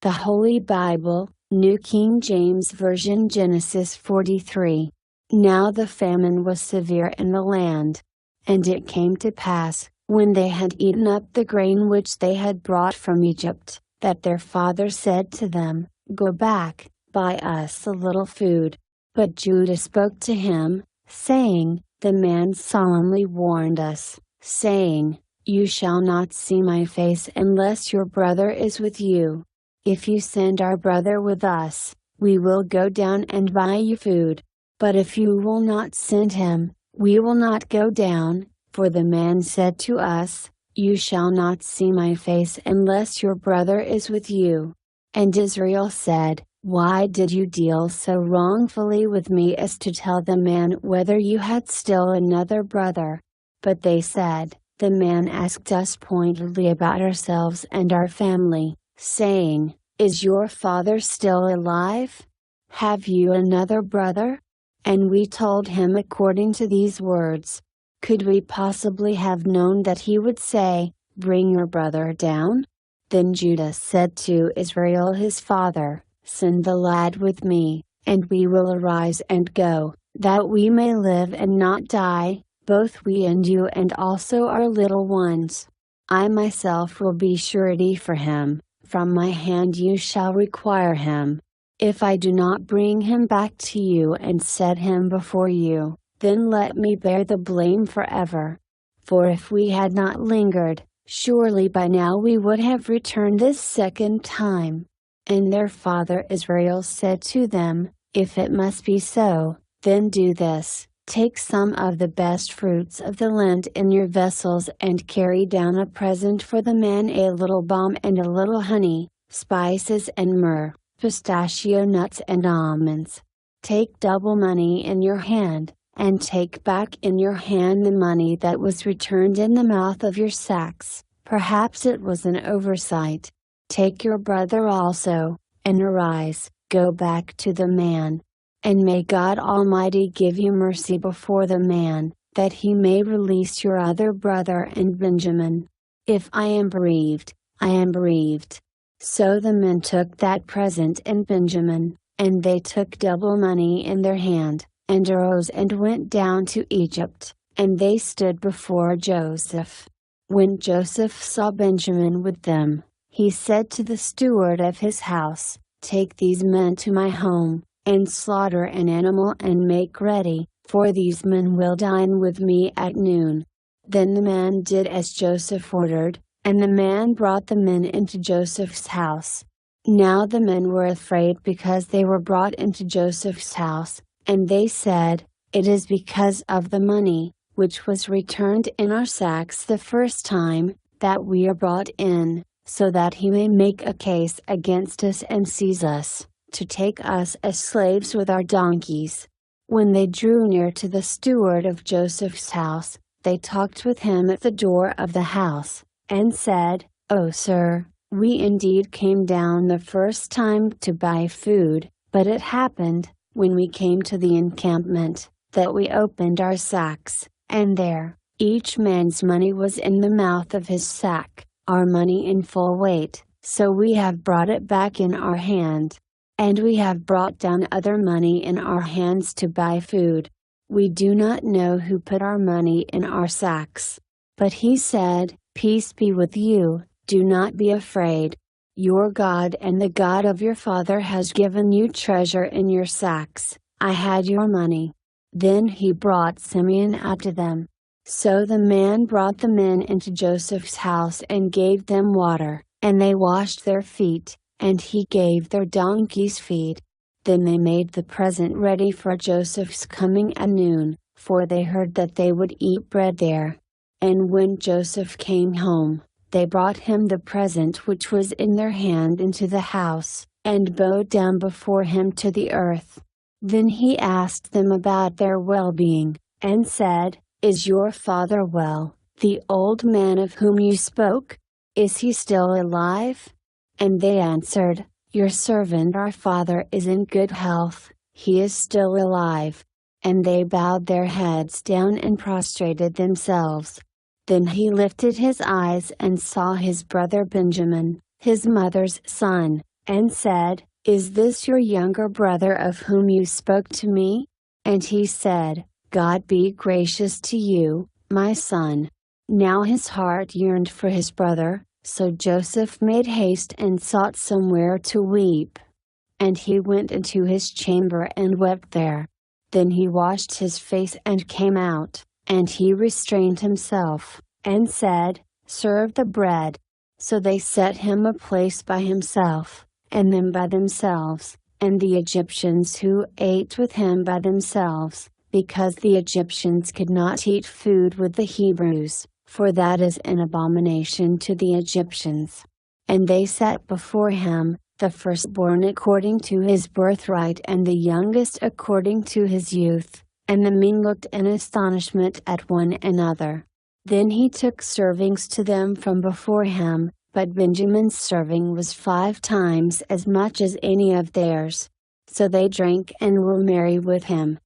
The Holy Bible, New King James Version, Genesis 43. Now the famine was severe in the land. And it came to pass, when they had eaten up the grain which they had brought from Egypt, that their father said to them, Go back, buy us a little food. But Judah spoke to him, saying, The man solemnly warned us, saying, You shall not see my face unless your brother is with you. If you send our brother with us, we will go down and buy you food. But if you will not send him, we will not go down, for the man said to us, You shall not see my face unless your brother is with you. And Israel said, Why did you deal so wrongfully with me as to tell the man whether you had still another brother? But they said, The man asked us pointedly about ourselves and our family, saying, Is your father still alive? Have you another brother? And we told him according to these words. Could we possibly have known that he would say, Bring your brother down? Then Judah said to Israel his father, Send the lad with me, and we will arise and go, that we may live and not die, both we and you and also our little ones. I myself will be surety for him. From my hand you shall require him. If I do not bring him back to you and set him before you, then let me bear the blame forever. For if we had not lingered, surely by now we would have returned this second time. And their father Israel said to them, If it must be so, then do this. Take some of the best fruits of the land in your vessels and carry down a present for the man, a little balm and a little honey, spices and myrrh, pistachio nuts and almonds. Take double money in your hand, and take back in your hand the money that was returned in the mouth of your sacks. Perhaps it was an oversight. Take your brother also, and arise, go back to the man. And may God Almighty give you mercy before the man, that he may release your other brother and Benjamin. If I am bereaved, I am bereaved. So the men took that present and Benjamin, and they took double money in their hand, and arose and went down to Egypt, and they stood before Joseph. When Joseph saw Benjamin with them, he said to the steward of his house, Take these men to my home, and slaughter an animal and make ready, for these men will dine with me at noon. Then the man did as Joseph ordered, and the man brought the men into Joseph's house. Now the men were afraid because they were brought into Joseph's house, and they said, It is because of the money, which was returned in our sacks the first time, that we are brought in, so that he may make a case against us and seize us, to take us as slaves with our donkeys. When they drew near to the steward of Joseph's house, they talked with him at the door of the house, and said, O sir, we indeed came down the first time to buy food, but it happened, when we came to the encampment, that we opened our sacks, and there, each man's money was in the mouth of his sack, our money in full weight, so we have brought it back in our hand. And we have brought down other money in our hands to buy food. We do not know who put our money in our sacks. But he said, Peace be with you, do not be afraid. Your God and the God of your father has given you treasure in your sacks. I had your money. Then he brought Simeon out to them. So the man brought the men into Joseph's house and gave them water, and they washed their feet, and he gave their donkeys feed. Then they made the present ready for Joseph's coming at noon, for they heard that they would eat bread there. And when Joseph came home, they brought him the present which was in their hand into the house, and bowed down before him to the earth. Then he asked them about their well-being, and said, Is your father well, the old man of whom you spoke? Is he still alive? And they answered, Your servant our father is in good health, he is still alive. And they bowed their heads down and prostrated themselves. Then he lifted his eyes and saw his brother Benjamin, his mother's son, and said, "Is this your younger brother of whom you spoke to me?" And he said, "God be gracious to you, my son." Now his heart yearned for his brother, so Joseph made haste and sought somewhere to weep. And he went into his chamber and wept there. Then he washed his face and came out, and he restrained himself, and said, "Serve the bread." So they set him a place by himself, and them by themselves, and the Egyptians who ate with him by themselves, because the Egyptians could not eat food with the Hebrews, for that is an abomination to the Egyptians. And they set before him, the firstborn according to his birthright and the youngest according to his youth, and the men looked in astonishment at one another. Then he took servings to them from before him, but Benjamin's serving was 5 times as much as any of theirs. So they drank and were merry with him.